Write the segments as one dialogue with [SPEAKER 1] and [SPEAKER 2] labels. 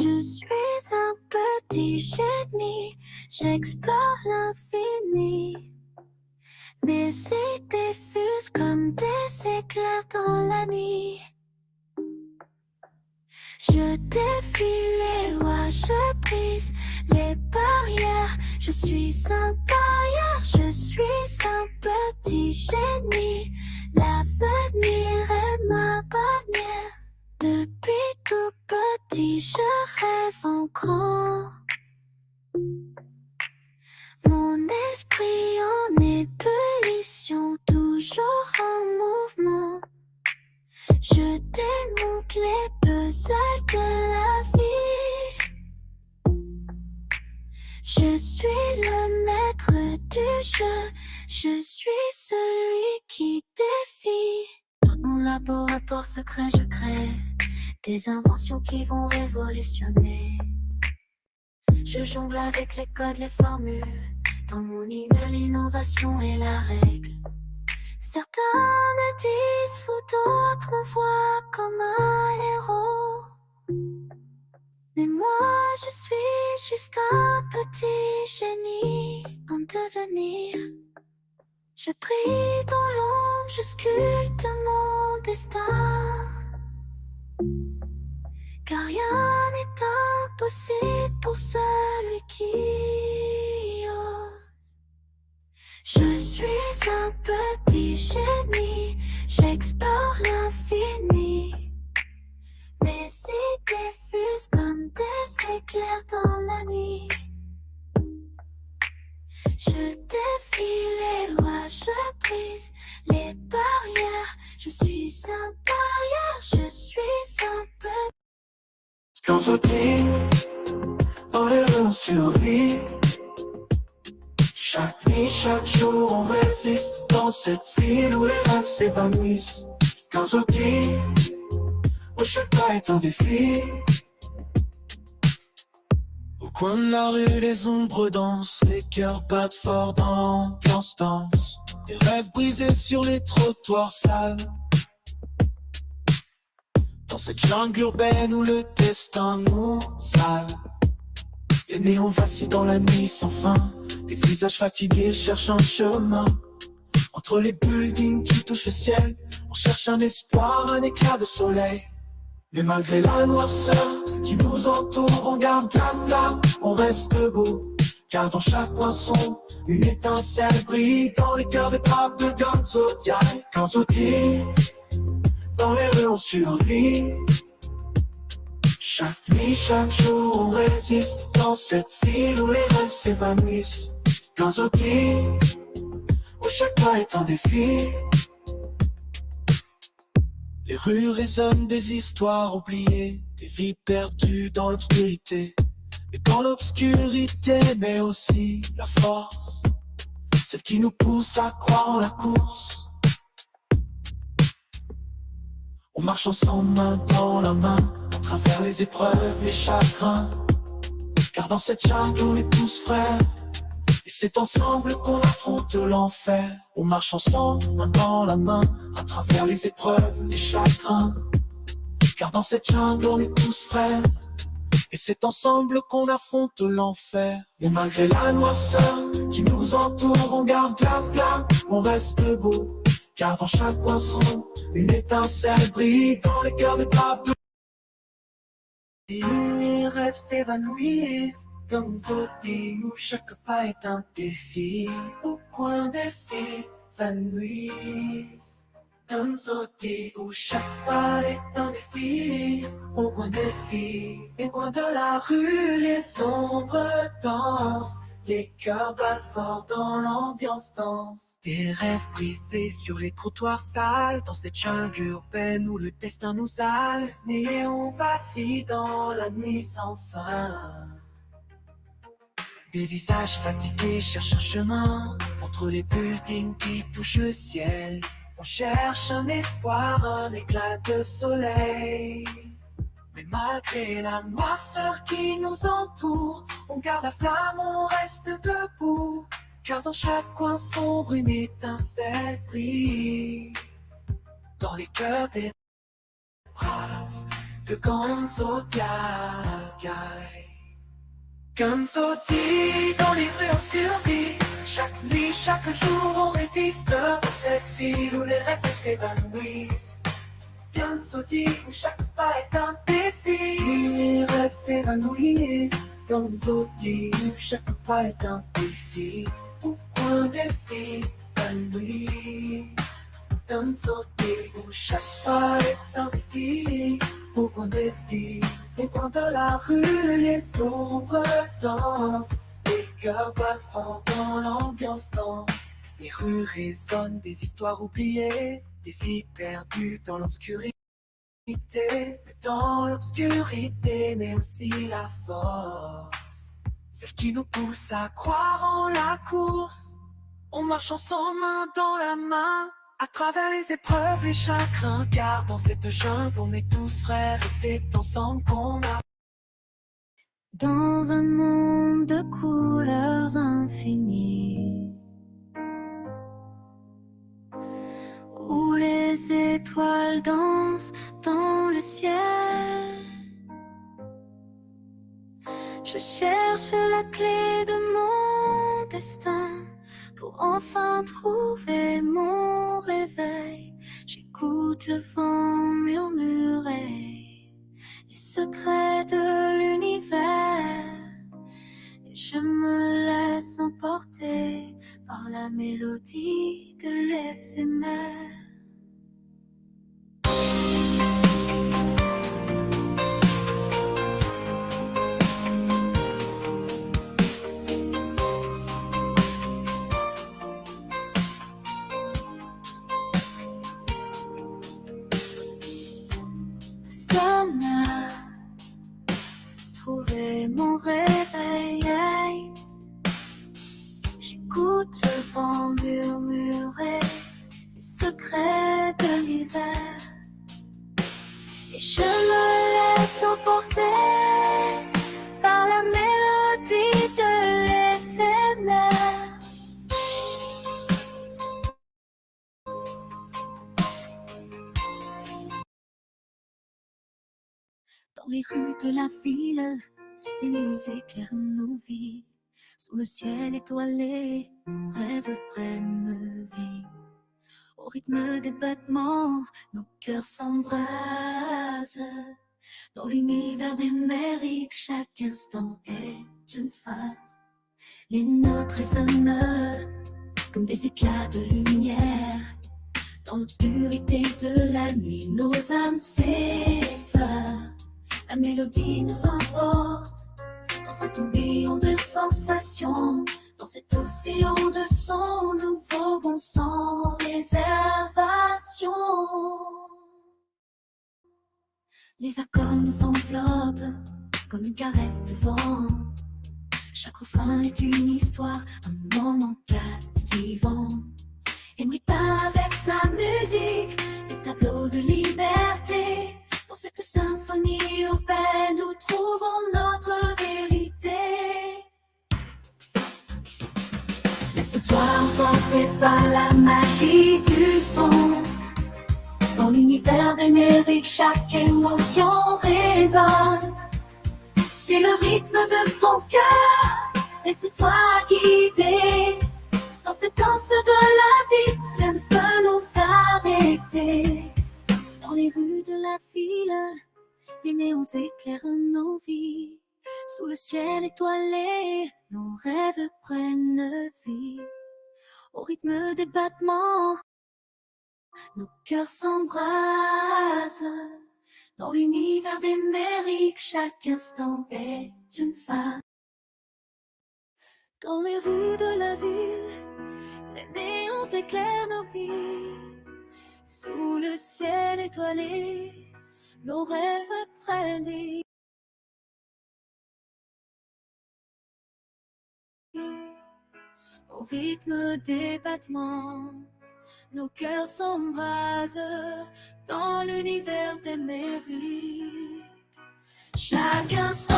[SPEAKER 1] Je suis un petit génie, j'explore l'infini. Mes idées fusent comme des éclairs dans la nuit. Je défie les lois, je brise les barrières. Je suis un barrière, je suis un petit génie. L'avenir est ma bannière. Depuis tout petit, je rêve en grand. Mon esprit en ébullition, toujours en mouvement. Je démonte les puzzles de la vie. Je suis le maître du jeu, je suis celui qui défie. Dans mon laboratoire secret, je crée des inventions qui vont révolutionner. Je jongle avec les codes, les formules. Dans mon email, l'innovation est la règle. Certains me disent fou, d'autres me voient comme un héros. Mais moi, je suis juste un petit génie en devenir. Je brille dans l'ombre, je sculpte mon destin. Car rien n'est impossible pour celui qui ose. Je suis un petit génie, j'explore l'infini. Mes idées fusent comme des éclairs dans la nuit. Je défie les lois, je brise les barrières. Je suis un barrière, je suis un petit.
[SPEAKER 2] Quand je dis, dans les rues on survit. Chaque nuit, chaque jour on résiste dans cette ville où les rêves s'évanouissent. Quand je dis, où chaque pas est un défi. Au coin de la rue, les ombres dansent, les cœurs battent fort dans l'ambiance danse. Des rêves brisés sur les trottoirs sales. Dans cette jungle urbaine où le destin nous sale. Les néons vacillent dans la nuit sans fin. Des visages fatigués cherchent un chemin. Entre les buildings qui touchent le ciel, on cherche un espoir, un éclat de soleil. Mais malgré la noirceur qui nous entoure, on garde la flamme, on reste debout. Car dans chaque coin sombre, une étincelle brille dans les cœurs des braves de Ganzodiaï. Ganzodiaï, dans les rues on survit. Chaque nuit, chaque jour on résiste dans cette ville où les rêves s'évanouissent. Ganzodiaï, où chaque pas est un défi. Les rues résonnent des histoires oubliées, des vies perdues dans l'obscurité. Et dans l'obscurité, mais aussi la force, celle qui nous pousse à croire en la course. On marche ensemble main dans la main, à travers les épreuves, les chagrins. Car dans cette jungle on est tous frères, et c'est ensemble qu'on affronte l'enfer. On marche ensemble main dans la main, à travers les épreuves, les chagrins. Car dans cette jungle on est tous frères, et c'est ensemble qu'on affronte l'enfer. Et malgré la noirceur qui nous entoure, on garde la flamme, on reste debout. Car dans chaque coin sombre, une étincelle brille dans les cœurs des braves de... Et où les rêves s'évanouissent, Ganzodiaï, où chaque pas est un défi. Au coin des filles évanouissent, Ganzodiaï, où chaque pas est un défi. Au coin des filles, et coin de la rue, les ombres dansent. Les cœurs battent fort dans l'ambiance danse. Des rêves brisés sur les trottoirs sales, dans cette jungle urbaine où le destin nous sale. Néons vacillent dans la nuit sans fin. Des visages fatigués cherchent un chemin entre les buildings qui touchent le ciel. On cherche un espoir, un éclat de soleil. Mais malgré la noirceur qui nous entoure, on garde la flamme, on reste debout. Car dans chaque coin sombre, une étincelle brille dans les cœurs des braves de Gonzo Diagai. Gonzo dit dans les rues on survit. Chaque nuit, chaque jour on résiste pour cette ville où les rêves s'évanouissent. Gonzo dit où chaque pas est un défi, où les rêves s'évanouissent. Gonzo dit où chaque pas est un défi, où un défi évanouit. Gonzo dit où chaque pas est un défi, où un défi. Au coin de la rue, les ombres dansent, les cœurs battent fort dans l'ambiance danse. Les rues résonnent des histoires oubliées, des vies perdues dans l'obscurité. Dans l'obscurité, mais aussi la force, celle qui nous pousse à croire en la course. On marche ensemble main dans la main, à travers les épreuves, les chagrins, car dans cette jungle, on est tous frères et c'est ensemble qu'on a.
[SPEAKER 1] Dans un monde de couleurs infinies, où les étoiles dansent dans le ciel, je cherche la clé de mon destin pour enfin trouver mon réveil. J'écoute le vent murmurer les secrets de l'univers et je me laisse emporter par la mélodie de l'éphémère. Sommeil, trouver mon réveil. J'écoute le vent murmurer les secrets de l'hiver et je me laisse emporter par la mélodie de l'éphémère. Dans les rues de la ville, nous éclairent nos vies. Sous le ciel étoilé, nos rêves prennent vie. Au rythme des battements, nos cœurs s'embrasent. Dans l'univers des mériques, chaque instant est une phase. Les notes résonnent comme des éclats de lumière. Dans l'obscurité de la nuit, nos âmes s'effleurent. La mélodie nous emporte dans cet tourbillon de sensations, dans cet océan de sons, nous voguons sans réservation. Les accords nous enveloppent comme une caresse de vent. Chaque refrain est une histoire, un moment captivant. Et brille avec sa musique des tableaux de liberté. Dans cette symphonie urbaine, nous trouvons notre vérité. Laisse-toi emporter par la magie du son. Dans l'univers d'énérique, chaque émotion résonne. Suis le rythme de ton cœur, laisse-toi guider. Dans cette danse de la vie, rien ne peut nous arrêter. Dans les rues de la ville, les néons éclairent nos vies. Sous le ciel étoilé, nos rêves prennent vie. Au rythme des battements, nos cœurs s'embrasent. Dans l'univers des mériques, chaque instant est une phase. Dans les rues de la ville, les néons éclairent nos vies. Sous le ciel étoilé, nos rêves prennent vie. Au rythme des battements, nos cœurs s'embrasent dans l'univers des mériques. Chaque instant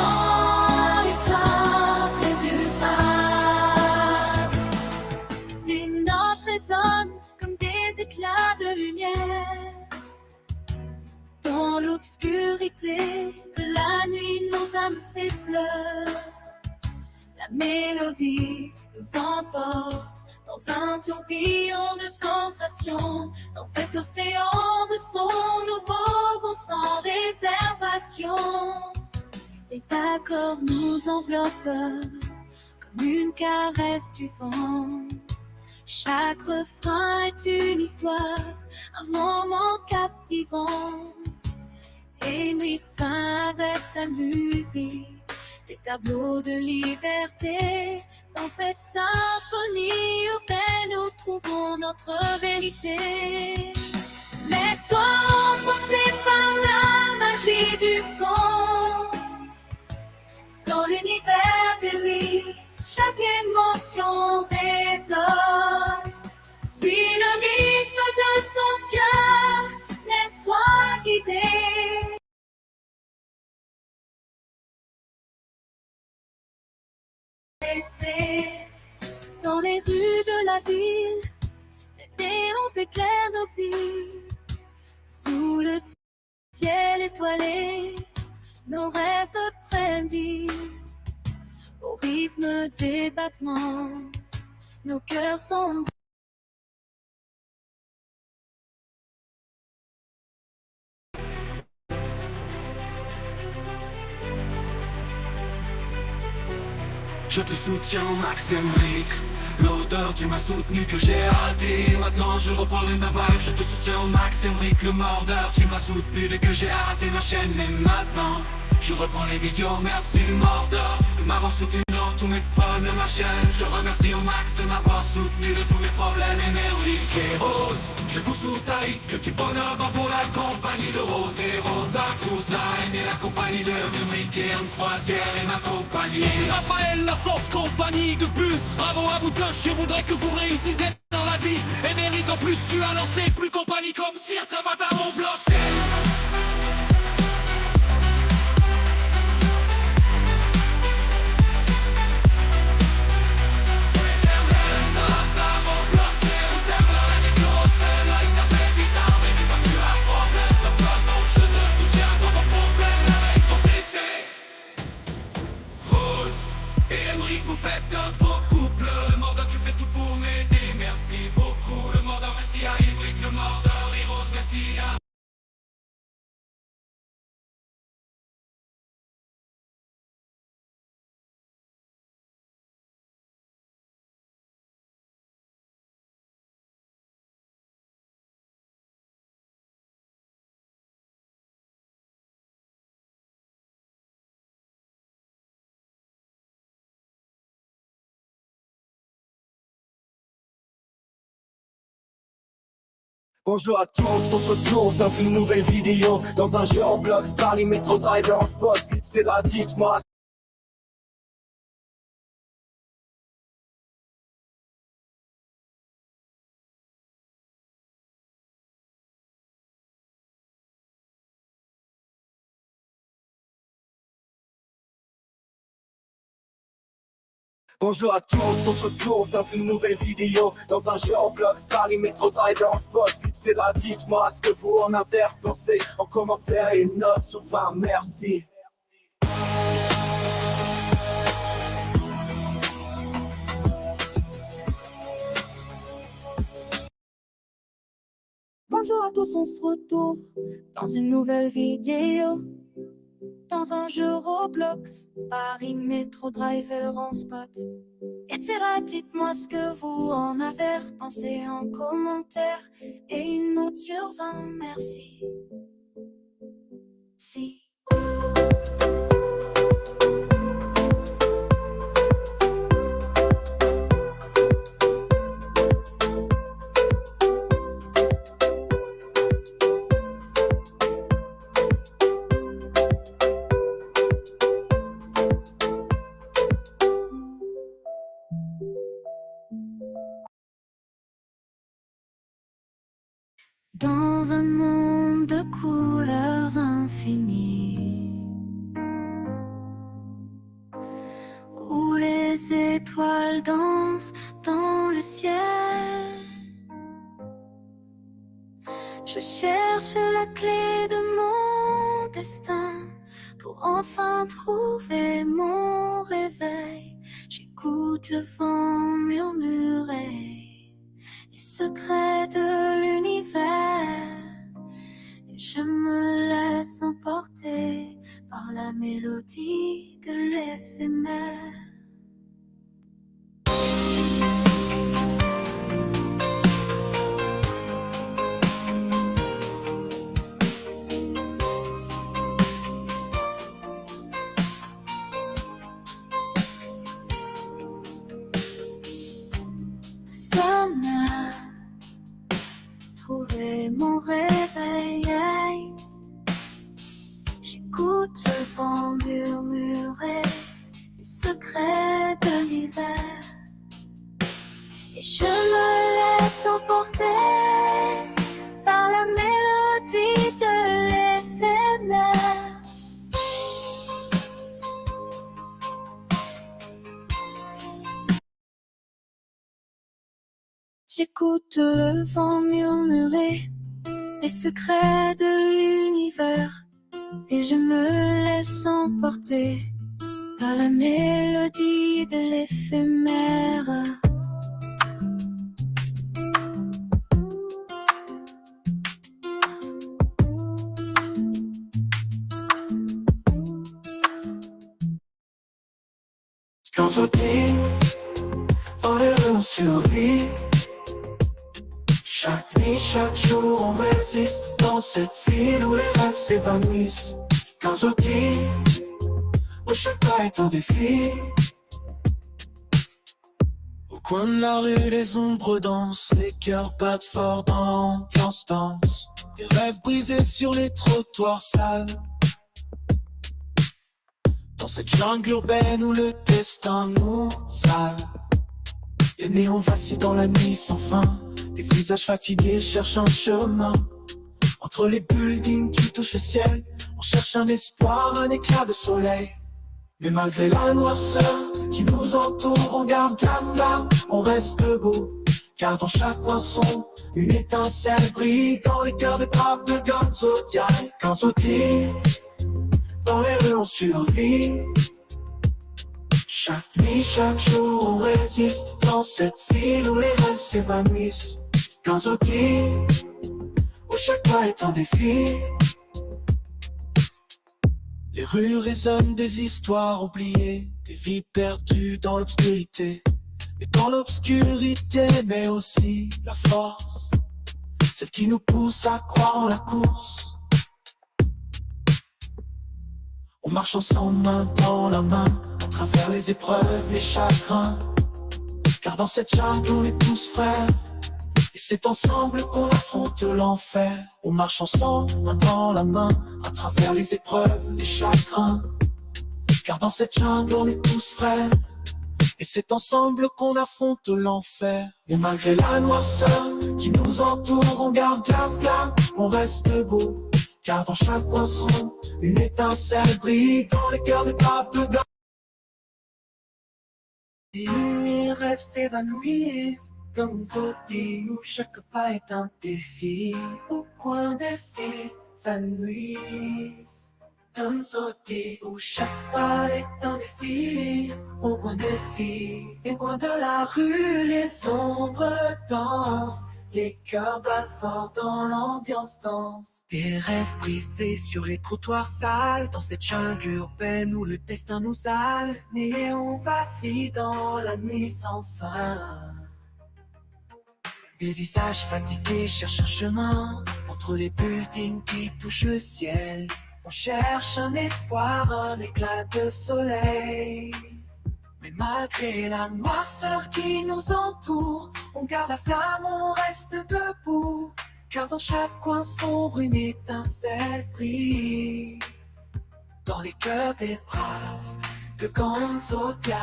[SPEAKER 1] est un près d'une phase. Les notes résonnent comme des éclats de lumière. Dans l'obscurité l'obscurité de la nuit, nos âmes s'effleurent. La mélodie nous emporte dans un tourbillon de sensations. Dans cet océan de sons, nous voguons sans réservation. Les accords nous enveloppent comme une caresse du vent. Chaque refrain est une histoire, un moment captivant. Et nuit peint avec sa musique des tableaux de liberté. Dans cette symphonie urbaine, nous trouvons notre vérité. Laisse-toi emporter par la magie du son. Dans l'univers de lui, chaque émotion résonne. Suis le rythme de ton cœur, laisse-toi guider. Dans les rues de la ville, les néons éclairent nos vies. Sous le ciel étoilé, nos rêves prennent vie. Au rythme des battements, nos cœurs sont
[SPEAKER 2] Je te soutiens au max, Emric. L'odeur, tu m'as soutenu que j'ai raté. Maintenant je reprends ma vibe. Je te soutiens au max, Emric. Le mordeur, tu m'as soutenu dès que j'ai arrêté ma chaîne. Mais maintenant, je reprends les vidéos. Merci le mordeur de m'avoir soutenu dans tous mes problèmes, ma chaîne. Je te remercie au max de m'avoir soutenu de tous mes problèmes. Emric et Rose, je vous soutiens que tu bonheur dans pour la compagnie de Rose et Rosa Cruzline et la compagnie de Emric et Hans Froisière et ma compagnie.
[SPEAKER 3] Raphaël, la force compagnie de bus. Bravo à vous tous, je voudrais que vous réussissiez dans la vie. Emric en plus tu as lancé plus compagnie comme Sir Tabata mon bloc 16. Vous faites un beau couple, le mordeur tu fais tout pour m'aider, merci beaucoup. Le mordeur merci à Emric, le mordeur et Rose merci à...
[SPEAKER 4] Bonjour à tous, on se retrouve dans une nouvelle vidéo. Dans un jeu en blocs, Paris Metro Driver en spot. C'était là, dites-moi. Bonjour à tous, on se retrouve dans une nouvelle vidéo. Dans un jeu en blocs, Paris Metro Driver en spot. C'était là, dites-moi ce que vous en avez pensé. En commentaire et une note sur 20, merci.
[SPEAKER 1] Bonjour à tous, on se retrouve dans une nouvelle vidéo. Dans un jeu Roblox, Paris Metro Driver en spot. Etc. Dites-moi ce que vous en avez pensé en commentaire. Et une note sur 20, merci. Si. Dans un monde de couleurs infinies, où les étoiles dansent dans le ciel, je cherche la clé de mon destin pour enfin trouver mon réveil. J'écoute le vent murmurer les secrets de l'univers et je me laisse emporter par la mélodie de l'éphémère. Sommeil, trouver mon réveil. J'écoute le vent murmurer les secrets de l'hiver et je me laisse emporter par la mélodie de l'éphémère. J'écoute le vent murmurer les secrets de l'univers et je me laisse emporter par la mélodie de l'éphémère.
[SPEAKER 2] Quand je dis, dans les rues on survit. Chaque nuit, chaque jour on résiste dans cette ville où les rêves s'évanouissent. Quand je dis, où chaque pas est un défi. Au coin de la rue les ombres dansent, les cœurs battent fort dans l'ambiance danse. Des rêves brisés sur les trottoirs sales. Dans cette jungle urbaine où le destin nous sale. Les néons vacillent dans la nuit sans fin. Des visages fatigués cherchent un chemin. Entre les buildings qui touchent le ciel, on cherche un espoir, un éclat de soleil. Mais malgré la noirceur qui nous entoure, on garde la flamme, on reste debout. Car dans chaque coin sombre, une étincelle brille dans les cœurs des braves de Ganzodiaï. Ganzodi, dans les rues on survit. Chaque nuit, chaque jour on résiste dans cette ville où les rêves s'évanouissent. Ganzodi, où chaque pas est un défi. Les rues résonnent des histoires oubliées, des vies perdues dans l'obscurité. Et dans l'obscurité, mais aussi la force, celle qui nous pousse à croire en la course. On marche ensemble main dans la main, à travers les épreuves, les chagrins. Car dans cette jungle on est tous frères, et c'est ensemble qu'on affronte l'enfer. On marche ensemble main dans la main, à travers les épreuves, les chagrins. Car dans cette jungle on est tous frères, et c'est ensemble qu'on affronte l'enfer. Et malgré la noirceur qui nous entoure, on garde la flamme, on reste debout. Car dans chaque coin sombre, une étincelle brille dans les cœurs des braves de Ganzodiaï. Et mes rêves s'évanouissent, Ganzodi, où chaque pas est un défi. Au coin des filles s'évanouissent. Ganzodi, où chaque pas est un défi. Au coin des filles, au coin de la rue, les ombres dansent. Les cœurs battent fort dans l'ambiance danse. Des rêves brisés sur les trottoirs sales, dans cette jungle urbaine où le destin nous sale. Et on vacille dans la nuit sans fin. Des visages fatigués cherchent un chemin entre les buildings qui touchent le ciel. On cherche un espoir, un éclat de soleil. Mais malgré la noirceur qui nous entoure, on garde la flamme, on reste debout. Car dans chaque coin sombre, une étincelle brille dans les cœurs des braves de Ganzodiaï.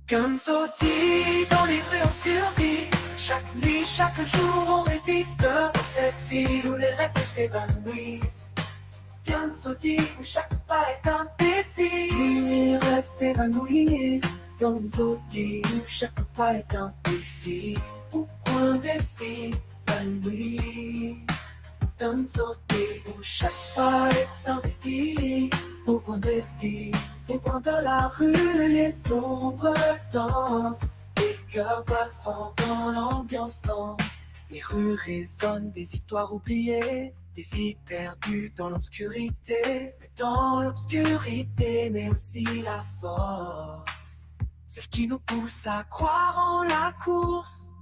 [SPEAKER 2] Ganzodi, dans les rues on survit. Chaque nuit, chaque jour on résiste dans cette ville où les rêves s'évanouissent. Ganzodi, où chaque pas est un défi. Les rêves s'évanouissent. Ganzodi, où chaque pas est un défi. Au point des filles évanouies.
[SPEAKER 4] d'un sauté où chaque pas est un défi. Au point des filles, au point de la rue, les sombres dansent. Les cœurs battent fort dans l'ambiance danse. Les rues résonnent des histoires oubliées, des vies perdues dans l'obscurité. Mais dans l'obscurité, mais aussi la force, celle qui nous pousse à croire en la course.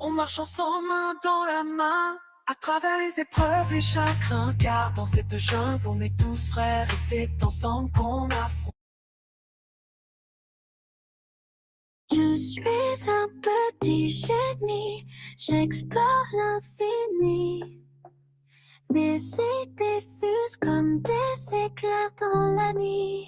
[SPEAKER 4] On marche ensemble main dans la main, à travers les épreuves, les chagrins. Car dans cette jungle, on est tous frères et c'est ensemble qu'on affronte.
[SPEAKER 1] Je suis un petit génie, j'explore l'infini. Mes idées fusent comme des éclairs dans la nuit.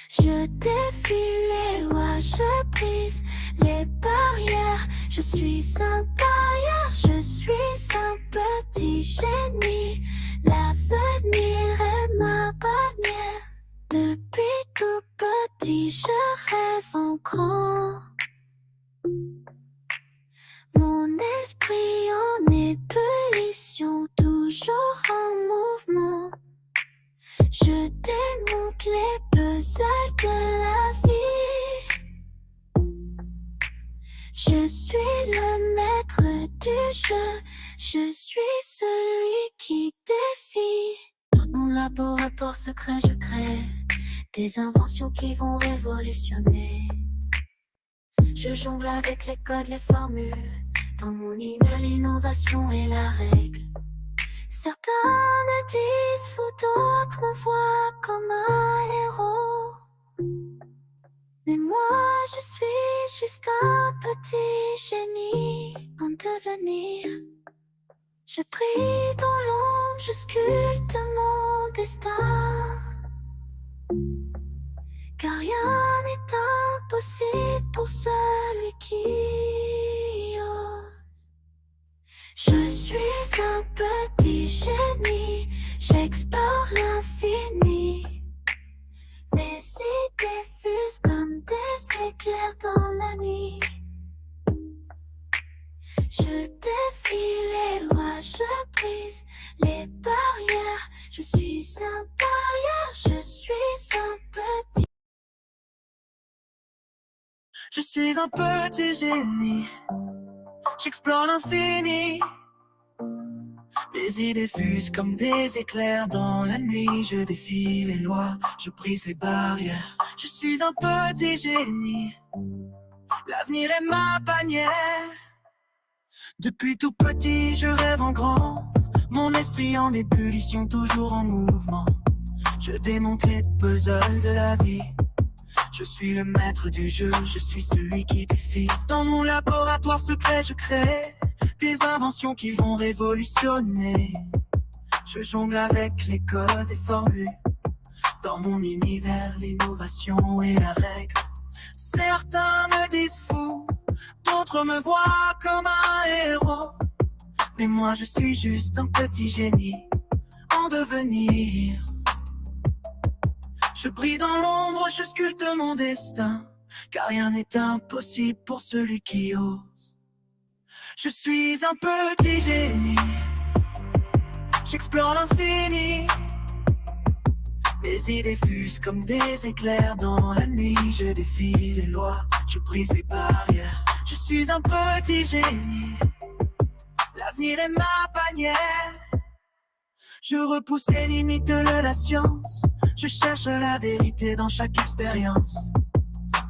[SPEAKER 1] Je défie les lois, je brise les barrières. Je suis un tailleur, je suis un petit génie. L'avenir est ma bannière. Depuis tout petit, je rêve en grand. Mon esprit en ébullition, toujours en mouvement. Je démonte les puzzles de la vie. Je suis le maître du jeu, je suis celui qui défie. Dans mon laboratoire secret, je crée des inventions qui vont révolutionner. Je jongle avec les codes, les formules. Dans mon email, l'innovation est la règle. Certains me disent fou, d'autres me voient comme un héros. Mais moi je suis juste un petit génie en devenir. Je prie dans l'ombre, je sculpte mon destin. Car rien n'est impossible pour celui qui ose. Je suis un petit génie, j'explore l'infini. Mes idées fusent comme des éclairs dans la nuit. Je défie les lois, je brise les barrières. Je suis un tailleur, je suis un petit.
[SPEAKER 4] Je suis un petit génie, j'explore l'infini. Mes idées fusent comme des éclairs dans la nuit. Je défie les lois, je brise les barrières. Je suis un petit génie, l'avenir est ma bannière. Depuis tout petit, je rêve en grand. Mon esprit en ébullition, toujours en mouvement. Je démonte les puzzles de la vie. Je suis le maître du jeu, je suis celui qui défie. Dans mon laboratoire secret, je crée des inventions qui vont révolutionner. Je jongle avec les codes et formules. Dans mon univers, l'innovation est la règle. Certains me disent fou, d'autres me voient comme un héros. Mais moi je suis juste un petit génie en devenir. Je brille dans l'ombre, je sculpte mon destin. Car rien n'est impossible pour celui qui ose. Je suis un petit génie, j'explore l'infini. Mes idées fusent comme des éclairs dans la nuit. Je défie les lois, je brise les barrières. Je suis un petit génie, l'avenir est ma bannière. Je repousse les limites de la science. Je cherche la vérité dans chaque expérience.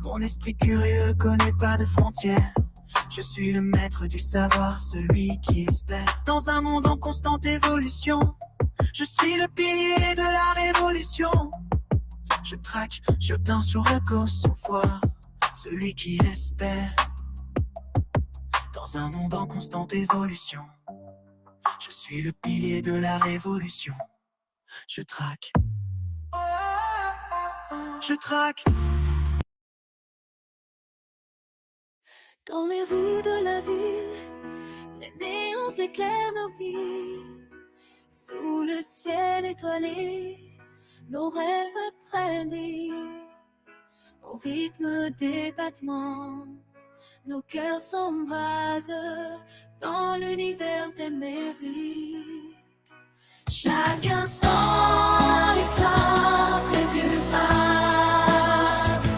[SPEAKER 4] Mon esprit curieux connaît pas de frontières. Je suis le maître du savoir, celui qui espère. Dans un monde en constante évolution, je suis le pilier de la révolution. Je traque, je danse sur le cause sans foi, celui qui espère. Dans un monde en constante évolution, je suis le pilier de la révolution. Je traque, je traque.
[SPEAKER 1] Dans les rues de la ville, les néons éclairent nos vies. Sous le ciel étoilé, nos rêves prennent vie. Au rythme des battements nos cœurs s'embrasent dans l'univers des mérites. Chaque instant est temple d'une phase.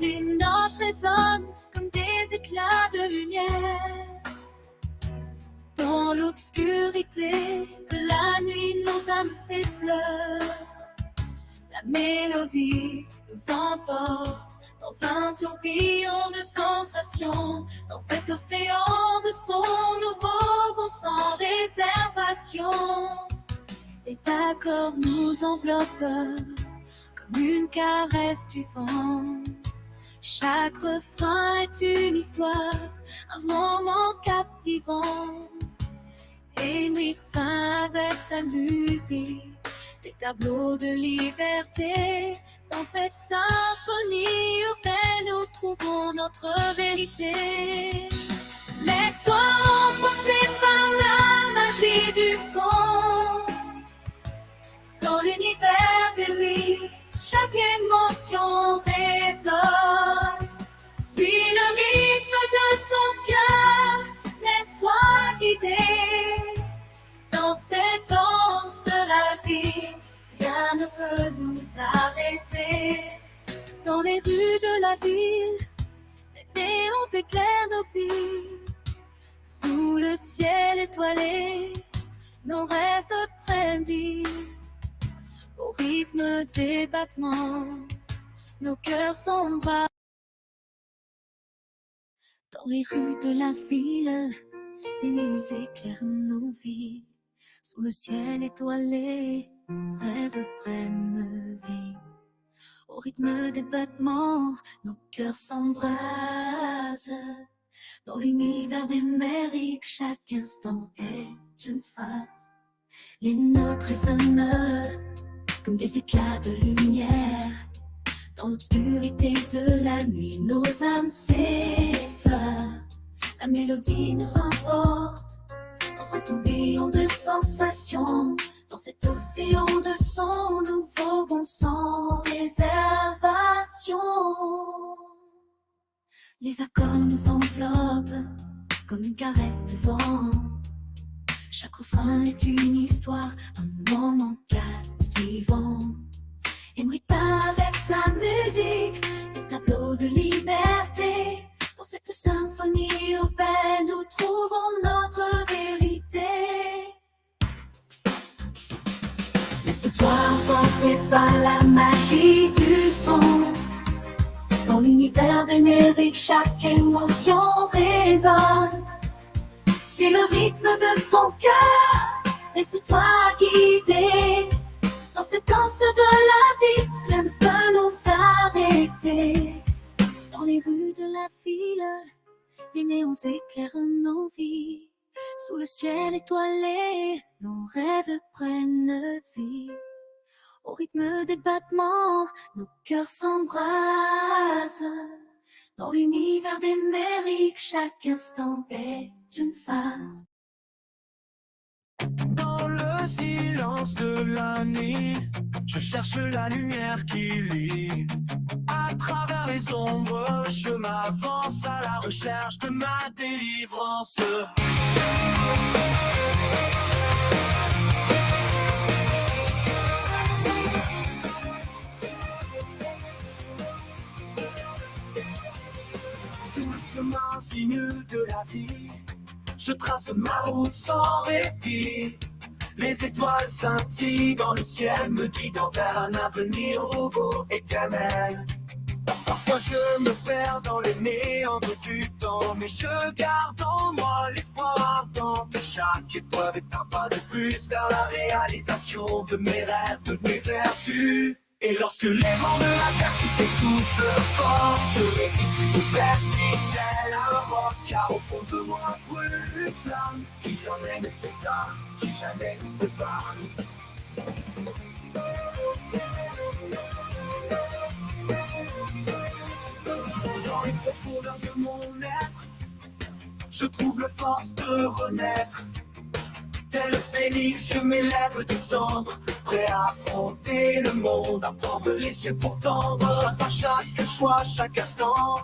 [SPEAKER 1] Les notes résonnent comme des éclats de lumière. Dans l'obscurité de la nuit, nos âmes s'effleurent. La mélodie nous emporte dans un tourbillon de sensations. Dans cet océan de sons, nous voguons sans réservation. Les accords nous enveloppent comme une caresse du vent. Chaque refrain est une histoire, un moment captivant. Et lui peint avec sa musique des tableaux de liberté. Dans cette symphonie urbaine, nous trouvons notre vérité. Laisse-toi emporter par la magie du son. Dans l'univers de lui, chaque émotion résonne. Suis le rythme de ton cœur, laisse-toi guider. Dans cette danse de la vie, rien ne peut nous arrêter. Dans les rues de la ville, les néons éclairent nos vies. Sous le ciel étoilé, nos rêves prennent vie. Au rythme des battements, nos cœurs s'embrassent. Dans les rues de la ville, les néons éclairent nos vies. Sous le ciel étoilé, nos rêves prennent vie. Au rythme des battements, nos cœurs s'embrasent. Dans l'univers des mérites, chaque instant est une phase. Les notes résonnent comme des éclats de lumière. Dans l'obscurité de la nuit, nos âmes s'effleurent. La mélodie nous emporte dans un tourbillon de sensations. Dans cet océan de sons, nous voguons sans réservation. Les accords nous enveloppent comme une caresse du vent. Chaque refrain est une histoire, un moment captivant. Emery peint avec sa musique des tableaux de liberté. Dans cette symphonie urbaine, nous trouvons notre vérité. Laisse-toi emporter par la magie du son. Dans l'univers des mérites, chaque émotion résonne. Suis le rythme de ton cœur, laisse-toi guider. Dans cette danse de la vie, rien ne peut nous arrêter. Dans les rues de la ville, les néons éclairent nos vies. Sous le ciel étoilé, nos rêves prennent vie. Au rythme des battements, nos cœurs s'embrasent. Dans l'univers des mérites, chaque instant est une phase.
[SPEAKER 4] Dans le silence de la nuit, je cherche la lumière qui lie. À travers les ombres, je m'avance à la recherche de ma délivrance. Sur le chemin sinueux de la vie, je trace ma route sans répit. Les étoiles scintillent dans le ciel, me guidant vers un avenir nouveau, éternel. Parfois je me perds dans les méandres du temps, mais je garde en moi l'espoir ardent que chaque épreuve est un pas de plus vers la réalisation de mes rêves devenus vertus. Et lorsque les vents de l'adversité soufflent fort, je résiste, je persiste, tel un roc, car au fond de moi brûle une flamme qui jamais ne s'éteint, qui jamais ne s'épargne. Dans les profondeurs de mon être, je trouve la force de renaître. Tel le phénix, je m'élève des cendres, prêt à affronter le monde, à prendre les cieux pour tendre. Chaque pas, chaque choix, chaque instant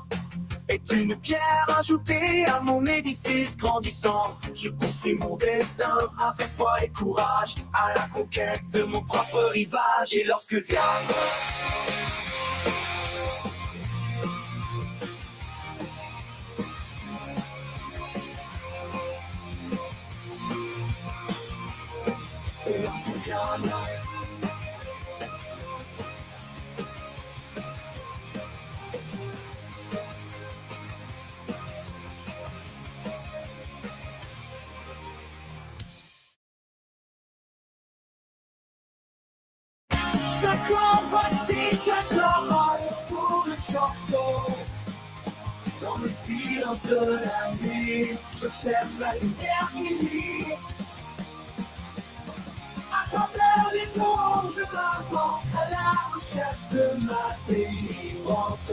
[SPEAKER 2] est une pierre ajoutée à mon édifice grandissant. Je construis mon destin avec foi et courage, à la conquête de mon propre rivage. Et lorsque viendra et lorsque viendra D'accord, voici quelques paroles pour une chanson. Dans le silence de la nuit, je cherche la lumière qui lit. À travers les ondes, je m'avance à la recherche de ma délivrance.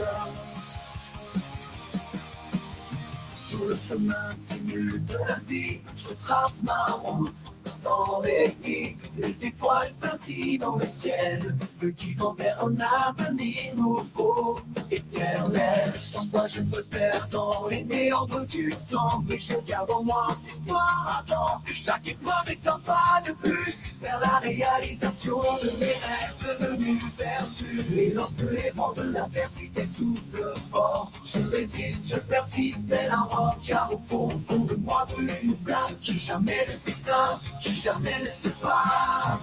[SPEAKER 2] Sur le chemin sinueux de la vie, je trace ma route sans répit. Les étoiles scintillent dans le ciel, me guidant vers un avenir nouveau, éternel. Parfois je me perds dans les méandres du temps, mais je garde en moi l'espoir ardent. Chaque épreuve est un pas de plus vers la réalisation de mes rêves devenus vertus. Et lorsque les vents de l'adversité soufflent fort, je résiste, je persiste, tel un roc, car au fond de moi brûle une flamme qui jamais ne s'éteint, qui jamais ne se part.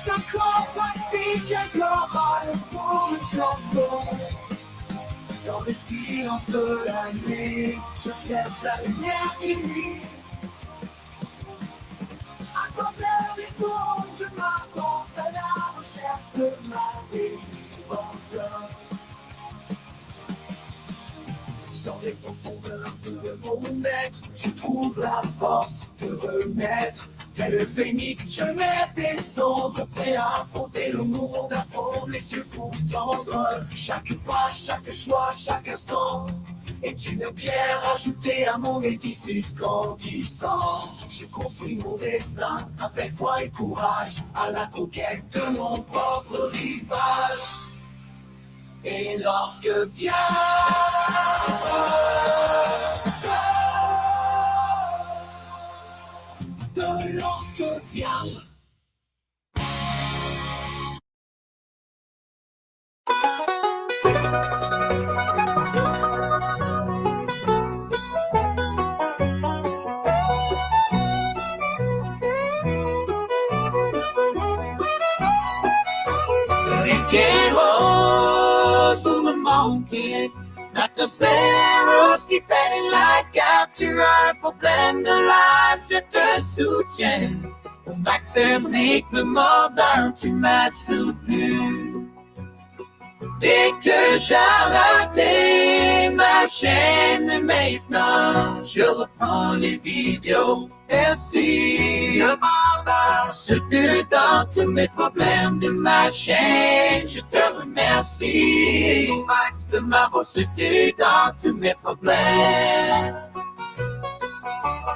[SPEAKER 2] D'accord, voici quelques paroles pour une chanson. Dans le silence de la nuit, je cherche la lumière qui brille. À travers les ondes, je m'avance à la recherche de ma délivrance. Dans les profondeurs de mon être, je trouve la force de renaître. Tel le phénix, je vais descendre, prêt à affronter le monde, à prendre les yeux pour tendre. Chaque pas, chaque choix, chaque instant est une pierre ajoutée à mon édifice grandissant. Je construis mon destin avec foi et courage, à la conquête de mon propre rivage. Et lorsque vient lorsque vient vous me manquez. Rose qui fait des lives car tu as un problème de live, je te soutiens. Au Maxime Rick, le mordeur, tu m'as soutenu. Dès que j'ai raté ma chaîne, maintenant je reprends les vidéos. Merci, le mordeur, soutenu dans tous mes problèmes de ma chaîne. Je te remercie, Max, de m'avoir soutenu dans tous mes problèmes.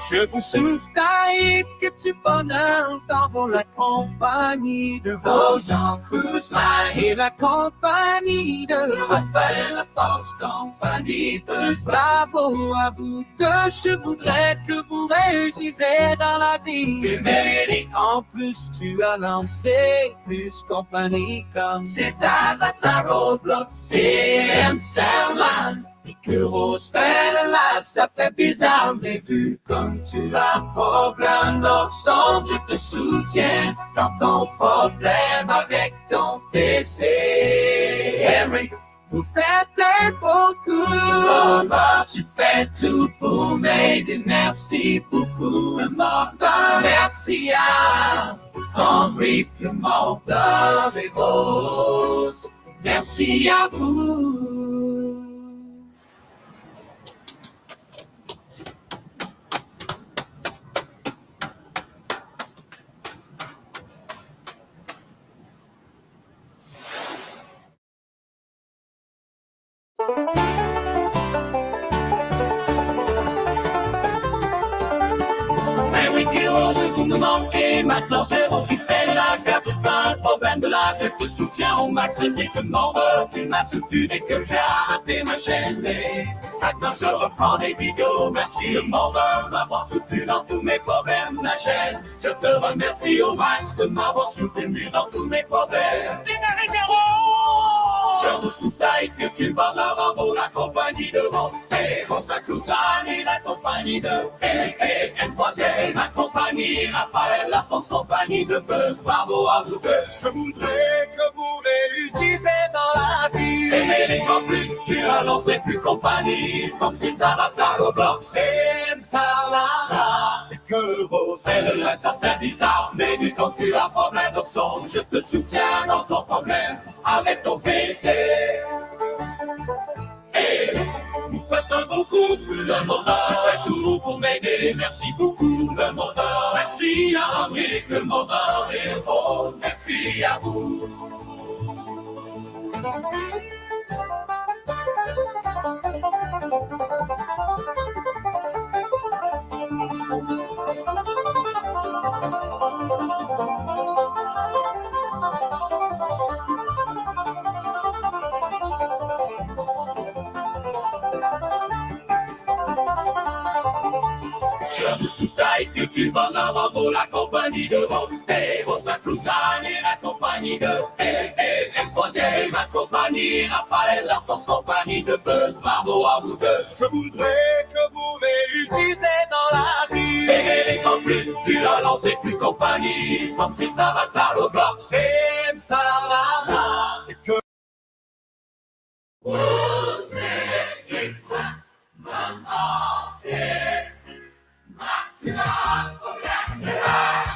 [SPEAKER 2] Je vous souffle Taïb, que tu bonheur dans la compagnie de vos Cruz et la compagnie de Raphaël, la force compagnie de bravo à vous deux, je voudrais que vous réussissez dans la vie. Et mérite, en plus tu as lancé plus compagnie comme cet avatar Roblox, CM Salman. Et que Rose fait le live, ça fait bizarre, mais vu comme tu as un problème d'obstant, je te soutiens dans ton problème avec ton PC. Henry, vous faites un beau coup, Lola, tu fais tout pour m'aider, merci beaucoup, le mordeur, merci à Henry, le mordeur et Rose, merci à vous. Mais oui, Rose, vous me manquez. Maintenant, c'est Rose qui fait la carte. Tu pas
[SPEAKER 3] problèmes de la vie, je te soutiens au max, rythme. Tu m'as soutenu dès que j'ai arrêté ma chaîne. Et maintenant je reprends des vidéos. Merci le monde de m'avoir soutenu dans tous mes problèmes. La chaîne, je te remercie au max de m'avoir soutenu dans tous mes problèmes. Je vous soutiens que tu bonheur en vaut la compagnie de Rose. Et Rosa Cruzan et la compagnie de N3, ma compagnie, Raphaël, la force compagnie de Buzz. Bravo à vous deux.
[SPEAKER 5] Je voudrais que vous réussissez dans la vie.
[SPEAKER 3] Et en plus, tu as lancé plus compagnie, comme si ça va ta Roblox.
[SPEAKER 5] J'aime ça là.
[SPEAKER 3] Et que Rose, c'est le live, ça fait bizarre. Mais vu comme tu as problème d'option, je te soutiens dans ton problème avec ton PC. Et vous faites un beau coup, le mondeur. Tu fais tout pour m'aider, merci beaucoup, le mondeur. Merci à Amérique, le mondeur et Rose, merci à vous. Je vous soutiens que tu bonheur en vaut la compagnie de Rose. Et Rosa Cruzan et la compagnie de M3, ma compagnie, Raphaël, la force compagnie de Buzz. Bravo à vous deux.
[SPEAKER 5] Je voudrais que vous réussissez dans la vie.
[SPEAKER 3] Et en plus, tu as lancé plus compagnie, comme si ça va ta Roblox.
[SPEAKER 5] J'aime ça là. Et que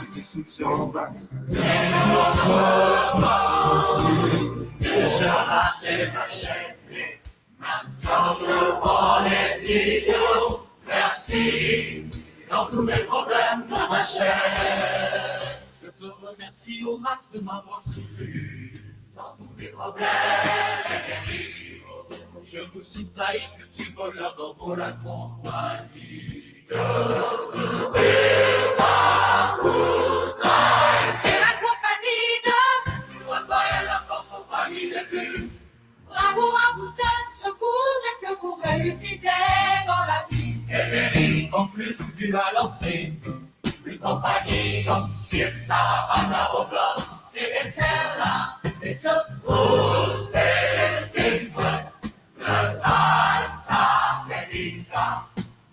[SPEAKER 2] Je te soutiens au max. Tu m'as soutenu.
[SPEAKER 3] J'ai raté ma chaîne, mais maintenant je prends les vidéos. Merci dans tous mes problèmes de ma chaîne. Je te remercie au max de m'avoir soutenu dans tous mes problèmes. Je vous soutiens que tu bonheur dans vos la compagnie.
[SPEAKER 1] Et la compagnie de
[SPEAKER 3] Raphaël, la force compagnie de Buzz.
[SPEAKER 1] Bravo à vous tous, je voudrais que vous réussissez dans la vie.
[SPEAKER 3] Et en plus, tu as lancé une compagnie comme Cirque, Sarah, Anna, Roblox, et Excella, et que vous êtes le live, ça fait bizarre.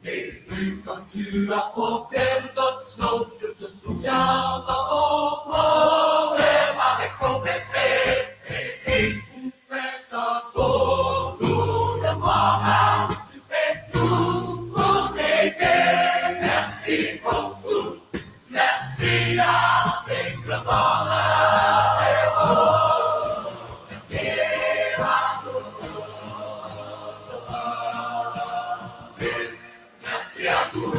[SPEAKER 3] Et vu comme tu as problème d'option, je te soutiens dans ton problème avec ton PC. Et vous faites un beau tour de moi, tu fais tout pour m'aider. Merci beaucoup, merci avec le bonheur et oh, merci à vous. Merci à vous.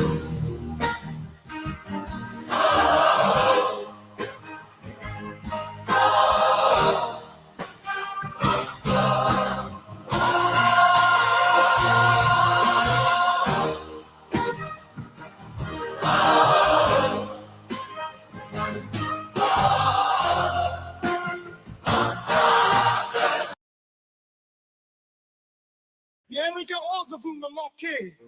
[SPEAKER 5] Bien, Rose, vous me manquez.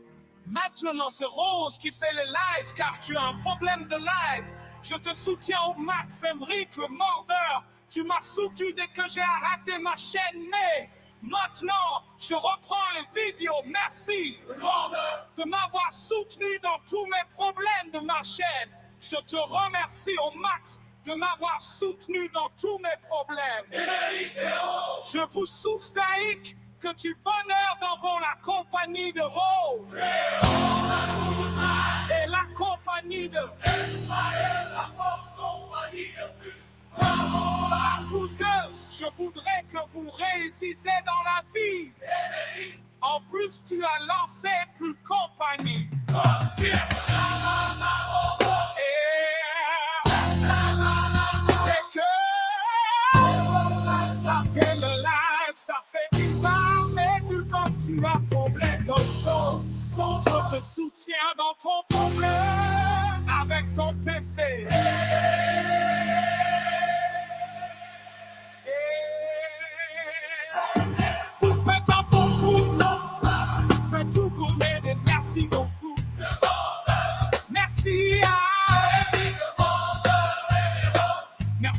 [SPEAKER 5] Maintenant, c'est Rose qui fait le live car tu as un problème de live. Je te soutiens au max, Emric, le mordeur. Tu m'as soutenu dès que j'ai arrêté ma chaîne, mais maintenant, je reprends les vidéos. Merci, le mordeur, de m'avoir soutenu dans tous mes problèmes de ma chaîne. Je te remercie au max de m'avoir soutenu dans tous mes problèmes. Je vous soutiens que tu bonheur devant la compagnie de Rose et la compagnie de
[SPEAKER 3] La force compagnie de Buzz.
[SPEAKER 5] Bravo à vous tous. Je voudrais que vous réussissez dans la vie. En plus, tu as lancé plus compagnie. Et que ça fait le live, ça fait bizarre, mais vu comme tu as problème de son, je te soutiens dans ton problème avec ton PC.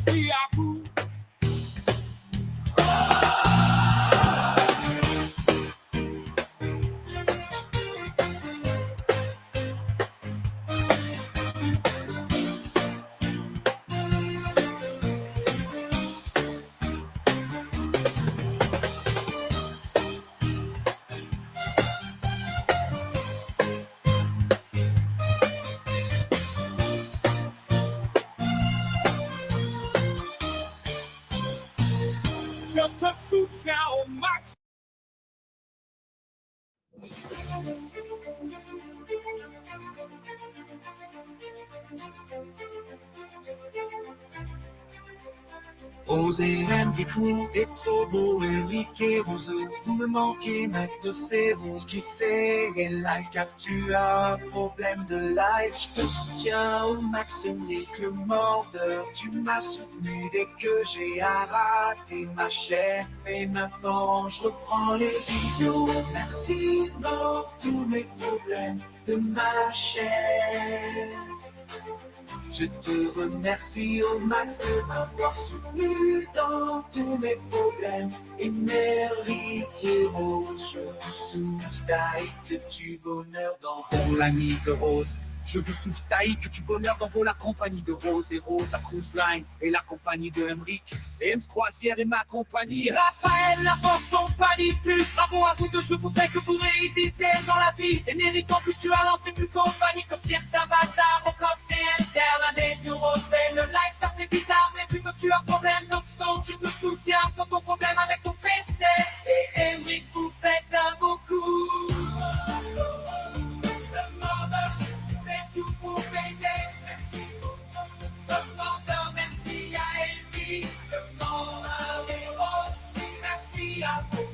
[SPEAKER 5] merci à vous. Je te soutiens au max.
[SPEAKER 4] Rose et Henrik, vous êtes trop beau, Henrik et Rose, vous me manquez maintenant, c'est Rose qui fait les lives, car tu as un problème de live. Je te soutiens au max, Henrik le mordeur, tu m'as soutenu dès que j'ai raté ma chaîne, et maintenant je reprends les vidéos. Merci pour tous mes problèmes de ma chaîne. Je te remercie au max de m'avoir soutenu dans tous mes problèmes. Et Henrik et Rose, je vous souhaite que du bonheur dans vos l'ami de Rose. Je vous souhaite que du bonheur dans vos la compagnie de Rose et Rose à Cruise Line et la compagnie de Henrik. Et M Croisière et ma compagnie. Raphaël, la force compagnie plus. Bravo à vous deux, je voudrais que vous réussissez dans la vie. Et Henrik, en plus, tu as lancé plus compagnie comme Cirque Avatar, Roblox et MCR. L'année du Rose fait le live, ça fait bizarre, mais vu que tu as un problème de son, je te soutiens dans ton problème avec ton PC. Et Henrik, vous faites un beau coup. Tout pour m'aider, merci. Demandeur, merci à Henrik. Demandeur et aussi merci à vous.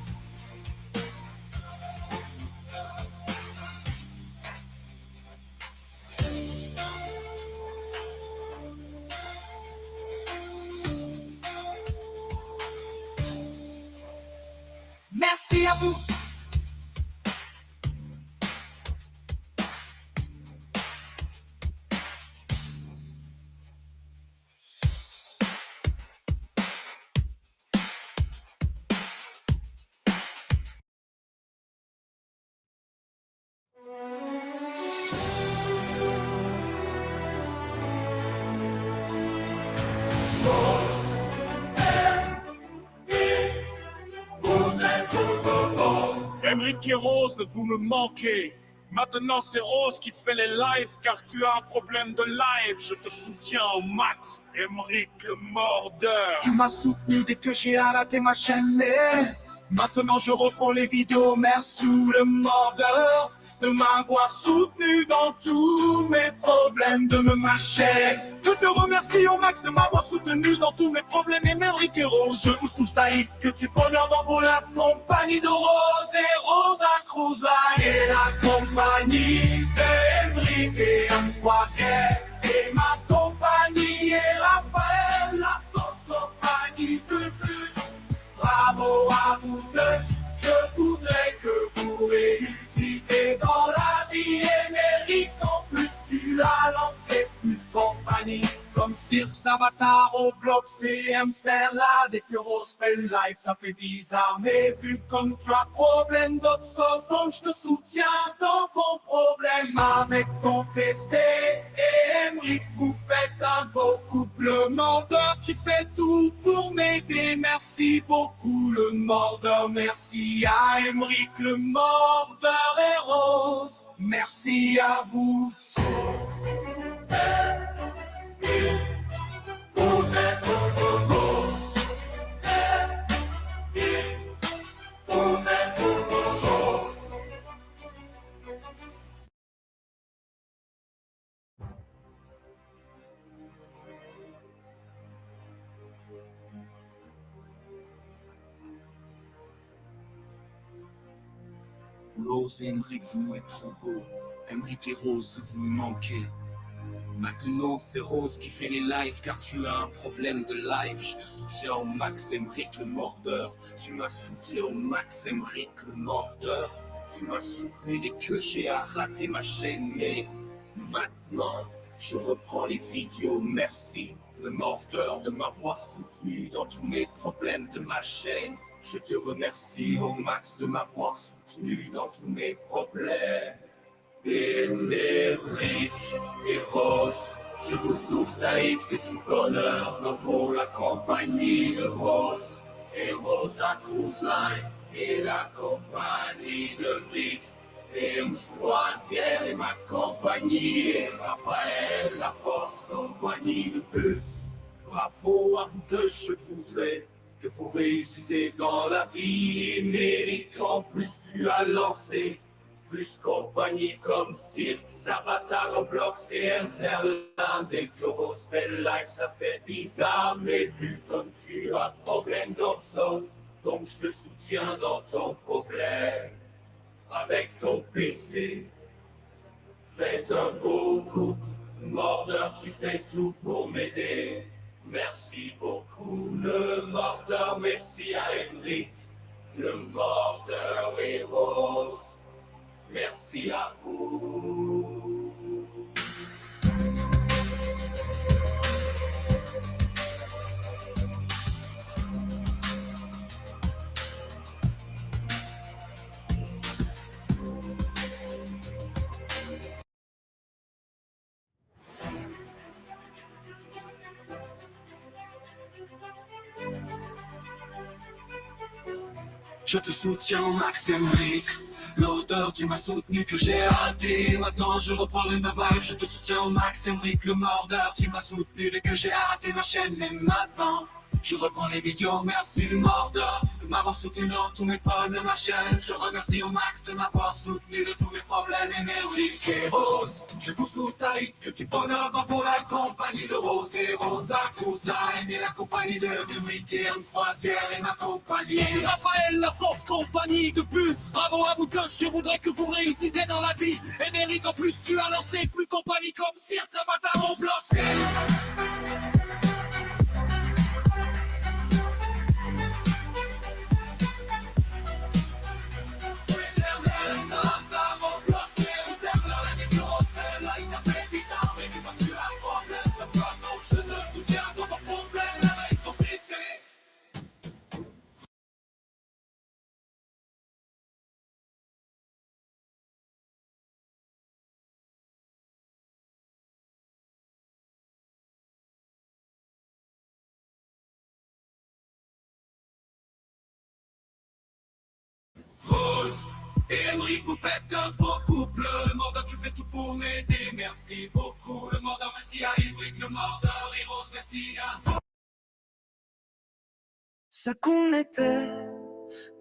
[SPEAKER 4] Merci à vous.
[SPEAKER 5] Henrik et Rose, vous me manquez. Maintenant c'est Rose qui fait les lives car tu as un problème de live. Je te soutiens au max, Henrik le mordeur.
[SPEAKER 4] Tu m'as soutenu dès que j'ai raté ma chaîne, mais maintenant je reprends les vidéos. Merci le mordeur de m'avoir soutenu dans tous mes problèmes de ma chaîne. Je te remercie au max de m'avoir soutenu dans tous mes problèmes. Et Henrik et Rose, je vous souhaite que tu bonheur dans vos la compagnie de Rose et Rose à Cruise Line et la compagnie de Henrik et Hans Croisière et ma compagnie et Raphaël, la force compagnie de plus. Bravo à vous deux, je voudrais que vous réussissiez dans la vie. Et Henrik, en plus tu as lancé plus de compagnie comme Cirque Avatar, Roblox et MCR. Là, dès que Rose fait le live, ça fait bizarre, mais vu comme tu as problème d'obsence, donc je te soutiens dans ton problème avec ton PC. Et Henrik, vous faites un beau couple. Le mordeur, tu fais tout pour m'aider. Merci beaucoup le mordeur. Merci à Henrik le mordeur et Rose. Merci à vous.
[SPEAKER 3] Vous êtes beau. Vous êtes beau.
[SPEAKER 4] Rose et Henrik, vous êtes trop beaux. Henrik et Rose, vous me manquez. Maintenant c'est Rose qui fait les lives car tu as un problème de live. Je te soutiens au max, Henrik le mordeur. Tu m'as soutenu au max, Henrik le mordeur. Tu m'as soutenu dès que j'ai raté ma chaîne, mais maintenant je reprends les vidéos, merci.
[SPEAKER 3] le mordeur de m'avoir soutenu dans tous mes problèmes de ma chaîne. Je te remercie au max de m'avoir soutenu dans tous mes problèmes. Émeric et Rose, je vous souffle avec du bonheur dans vos la compagnie de Rose. Et Rosa Cruise Line et la compagnie de Rick. Et Croisière et ma compagnie, et Raphaël, la force compagnie de bus. Bravo à vous deux, je voudrais que vous réussissez dans la vie. Émeric, en plus tu as lancé plus compagnie comme Cirque, Avatar, Roblox et Zerland. Et que Rose fait le live, ça fait bizarre, mais vu comme tu as problème d'obsose, donc je te soutiens dans ton problème. Avec ton PC, faites un beau couple, mordeur, tu fais tout pour m'aider. Merci beaucoup, le mordeur, merci à Émeric, le mordeur et Rose, merci à vous.
[SPEAKER 2] Je te soutiens au max, Émeric. L'auteur, tu m'as soutenu que j'ai raté. Maintenant je reprends ma vibe. Je te soutiens au max, Émeric. Le mordeur, tu m'as soutenu dès que j'ai arrêté ma chaîne. Mais maintenant, je reprends les vidéos. Merci le mordeur de m'avoir soutenu dans tous mes problèmes de ma chaîne. Je te remercie au max de m'avoir soutenu de tous mes problèmes. Émeric et Rose, je vous soutiens que tu bonheur dans pour la compagnie de Rose et Rosa Cruise Line et la compagnie de Émeric et Croisière et ma compagnie.
[SPEAKER 5] Et Raphaël, la force compagnie de bus. Bravo à vous deux, je voudrais que vous réussissiez dans la vie. Émeric, en plus tu as lancé plus compagnie comme Cirque, Avatar, Roblox.
[SPEAKER 2] Je te soutiens dans ton problème avec ton PC. Rose et Émeric, vous faites un beau couple. Le mordeur, tu fais tout pour m'aider. Merci beaucoup. Le mordeur, merci à Émeric. Le mordeur et Rose, merci à vous.
[SPEAKER 4] Ce qu'on était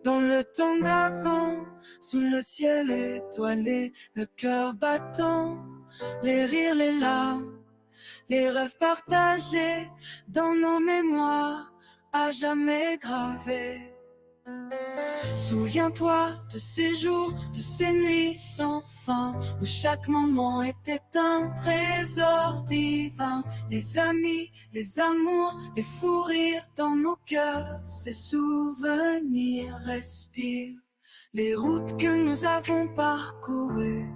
[SPEAKER 4] dans le temps d'avant, sous le ciel étoilé, le cœur battant, les rires, les larmes, les rêves partagés dans nos mémoires, à jamais gravés. Souviens-toi de ces jours, de ces nuits sans fin, où chaque moment était un trésor divin. Les amis, les amours, les fous rires dans nos cœurs, ces souvenirs respirent. Les routes que nous avons parcourues,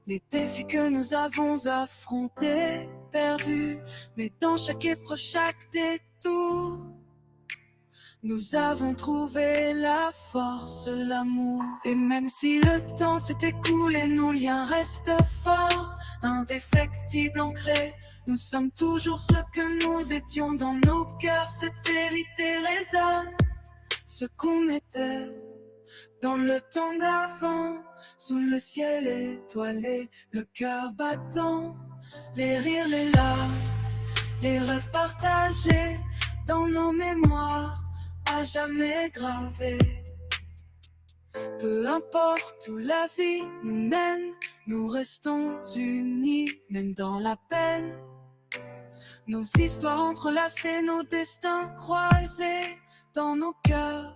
[SPEAKER 4] les défis que nous avons affrontés, perdus, mais dans chaque épreuve, chaque détour, nous avons trouvé la force, l'amour. Et même si le temps s'est écoulé, nos liens restent forts, indéfectibles, ancrés. Nous sommes toujours ce que nous étions dans nos cœurs. Cette vérité résonne, ce qu'on était dans le temps d'avant, sous le ciel étoilé, le cœur battant, les rires, les larmes, les rêves partagés dans nos mémoires, à jamais gravé. Peu importe où la vie nous mène, nous restons unis, même dans la peine. Nos histoires entrelacées, nos destins croisés, dans nos cœurs,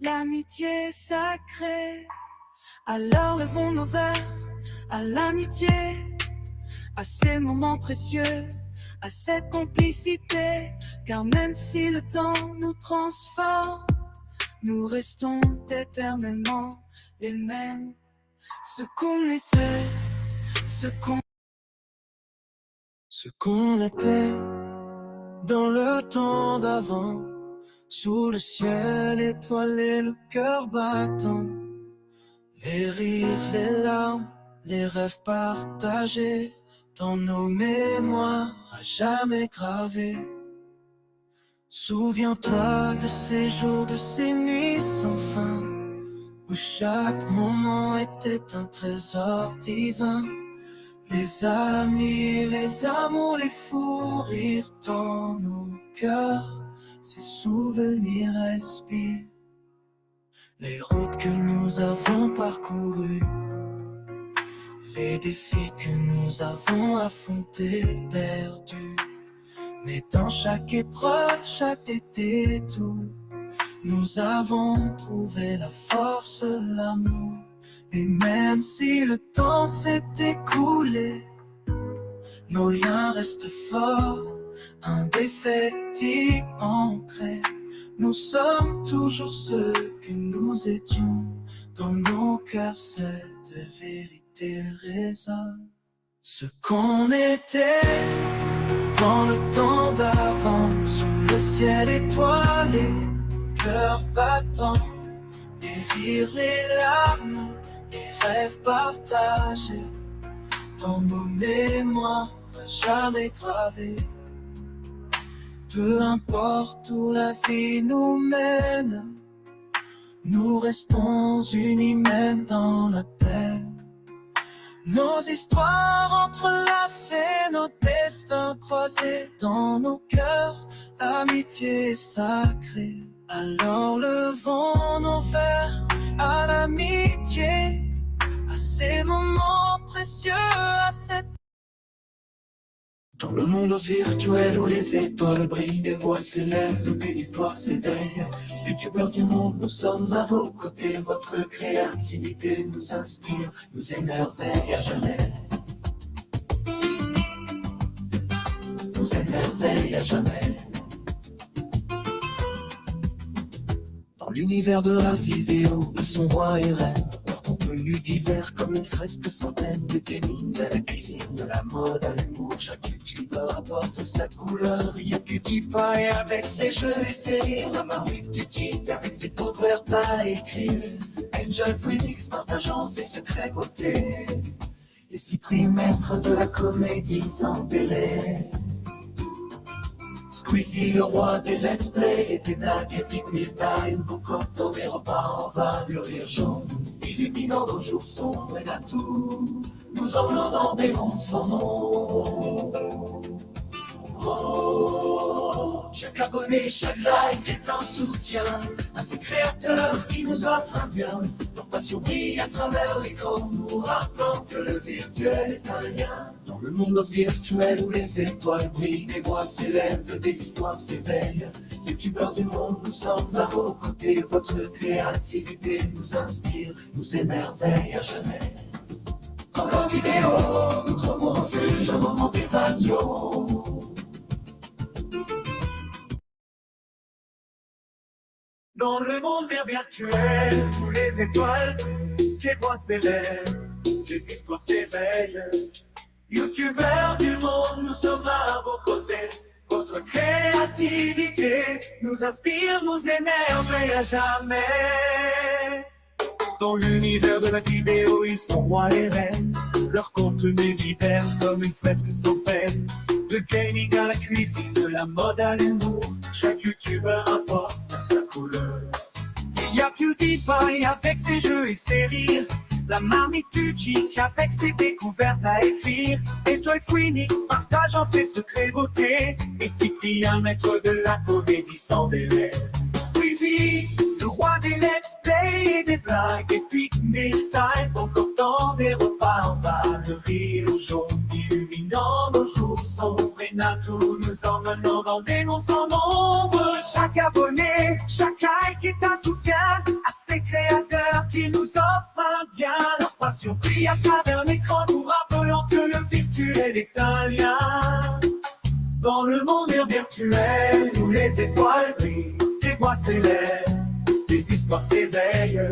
[SPEAKER 4] l'amitié sacrée. Alors levons nos verres à l'amitié, à ces moments précieux, à cette complicité. Car même si le temps nous transforme, nous restons éternellement les mêmes. Ce qu'on était, ce qu'on était, Dans le temps d'avant, sous le ciel étoilé, le cœur battant, les rires, les larmes, les rêves partagés, dans nos mémoires à jamais gravés. Souviens-toi de ces jours, de ces nuits sans fin, où chaque moment était un trésor divin. Les amis, les amours, les fous rires dans nos cœurs, ces souvenirs respirent. Les routes que nous avons parcourues, les défis que nous avons affrontés, perdus. Mais dans chaque épreuve, chaque détour, nous avons trouvé la force, l'amour. Et même si le temps s'est écoulé, nos liens restent forts, indéfectibles, ancrés. Nous sommes toujours ceux que nous étions. Dans nos cœurs, cette vérité résonne. Ce qu'on était dans le temps d'avant, sous le ciel étoilé, cœur battant, les rires, les larmes, les rêves partagés, dans nos mémoires à jamais gravés. Peu importe où la vie nous mène, nous restons unis même dans la peine. Nos histoires entrelacées, nos destins croisés, dans nos cœurs, l'amitié sacrée. Alors levons nos verres à l'amitié, à ces moments précieux, à cette...
[SPEAKER 2] Dans le monde virtuel où les étoiles brillent, des voix s'élèvent, des histoires s'éveillent. Youtubeurs du monde, nous sommes à vos côtés. Votre créativité nous inspire, nous émerveille à jamais. Nous émerveille à jamais. Dans l'univers de la vidéo, ils sont rois et reines. Leurs contenus divers comme une fresque centaine de gaming, de la cuisine, de la mode à l'humour. Chaque youtubeur apporte sa couleur. Il y a PewDiePie avec ses jeux et ses rires. La Marmite du Geek avec ses couvertes à écrire. Enjoy Phoenix partageant ses secrets beauté. Et Cyprien maître de la comédie sans délai. Squeezie, le roi des let's play et des blagues épiques mille-time. Concoctant des repas en vague, le rire jaune, illuminant nos jours sombres et tout. Nous emmenons dans des mondes sans nom. Oh, chaque abonné, chaque like est un soutien à ces créateurs qui nous offrent un bien. Leur passion brille à travers l'écran, nous rappelant que le virtuel est un lien. Dans le monde virtuel où les étoiles brillent, des voix s'élèvent, des histoires s'éveillent. Youtubeurs du monde, nous sommes à vos côtés. Votre créativité nous inspire, nous émerveille à jamais. Dans nos vidéos, nous trouvons refuge, un moment d'évasion. Dans le monde virtuel, où les étoiles brillent, des voix s'élèvent, des histoires s'éveillent. Youtubeurs du monde, nous sommes à vos côtés. Votre créativité nous inspire, nous émerveille à jamais. Dans l'univers de la vidéo, ils sont rois et reines. Leur contenu divers comme une fresque sans peine. De gaming à la cuisine, de la mode à l'humour, chaque youtubeur apporte sa couleur. Il y a PewDiePie avec ses jeux et ses rires. La Marmite du Geek avec ses découvertes à écrire. Enjoy Phoenix partageant ses secrets beauté. Et Cyprien maître de la comédie sans délai. Squeezie, le roi des let's play et des blagues épiques mille-time. Concoctant des repas en vague, le rire jaune illuminant nos jours sombres et tout. Nous emmenons dans des mondes sans nombre. Chaque abonné, chaque like est un soutien à ces créateurs qui nous offrent un bien. Leur passion brille à travers l'écran, nous rappelant que le virtuel est un lien. Dans le monde virtuel où les étoiles brillent, des voix s'élèvent, des histoires s'éveillent.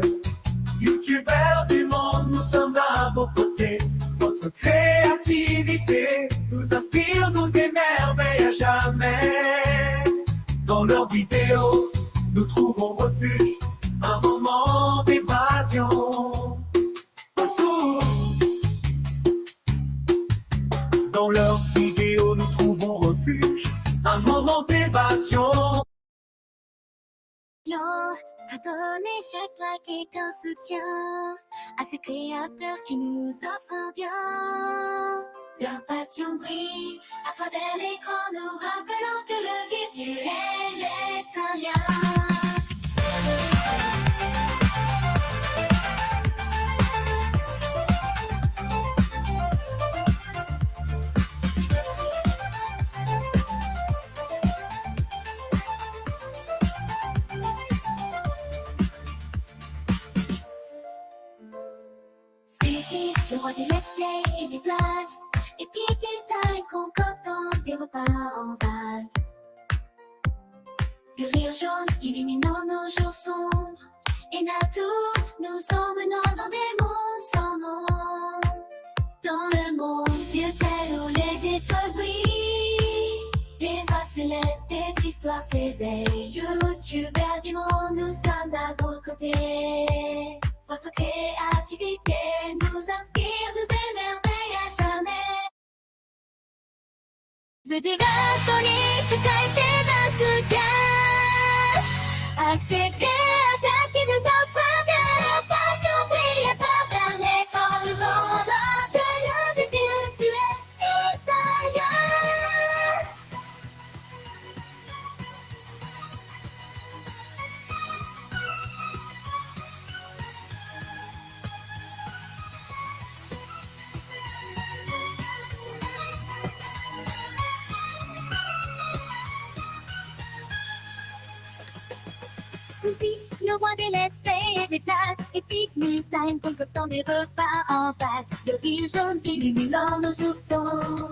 [SPEAKER 2] Youtubeurs du monde, nous sommes à vos côtés. Votre créativité nous nous inspirent, nous émerveillent à jamais. Dans leurs vidéos, nous trouvons refuge, un moment d'évasion. Dans leurs vidéos, nous trouvons refuge, un moment d'évasion.
[SPEAKER 1] Pardonnez chaque like est un soutien à ces créateurs qui nous offrent un bien. Leur passion brille à travers l'écran, nous rappelant que le virtuel est un lien. Sticky, le roi des let's play et des blagues. Et puis time concoctant des repas en vague. Le rire jaune illuminant nos jours sombres. Et Natou nous emmenant dans des mondes sans nom. Dans le monde virtuel où les étoiles brillent, des voix s'élèvent, des histoires s'éveillent. YouTubers du monde, nous sommes à vos côtés. Votre créativité nous inspire, nous émerveille à jamais. Je dirais Tony, je suis d'un soutien. Accepter un tas qui nous offre bien la passion brille à travers l'écran. Le monde intérieur du virtuel est ailleurs. Suzy, le roi des let's play et des blagues. Et picnic time, concoctant des repas en pâte. Le rire jaune illuminant nos jours sombres.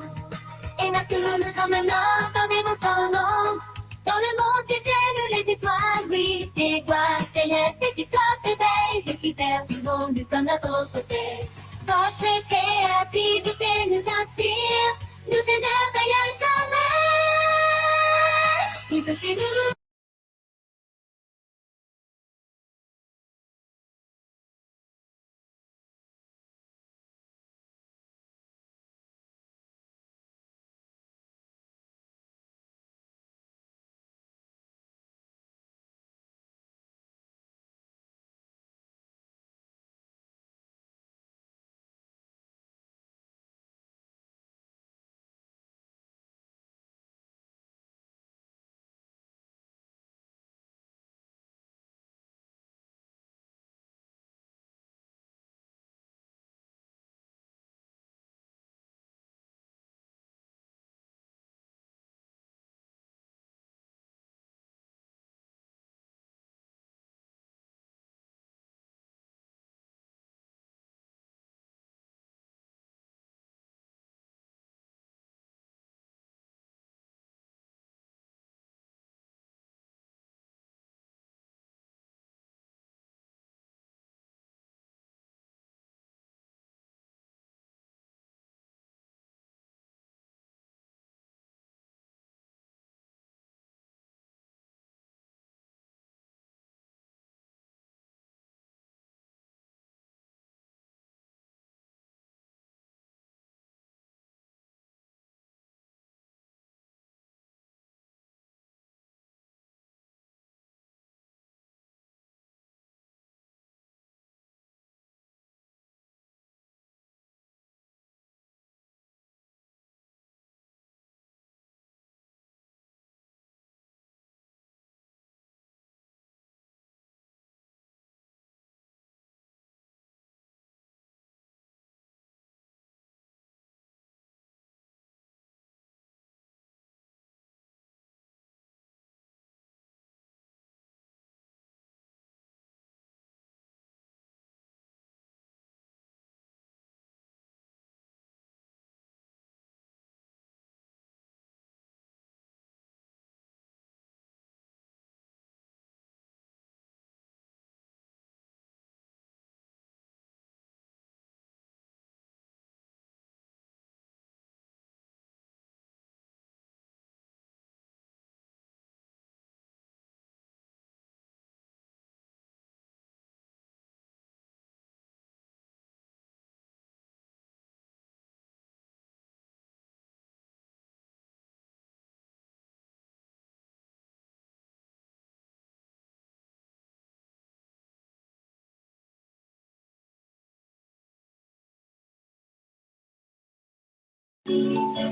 [SPEAKER 1] Et Natou nous emmenant dans des mondes sans nom. Dans le monde virtuel où les étoiles brillent, des voix s'élèvent, des histoires s'éveillent. Les youtubers du monde, nous sommes à vos côtés. Votre créativité nous inspire, nous émerveille à jamais. Nous inspire, Stay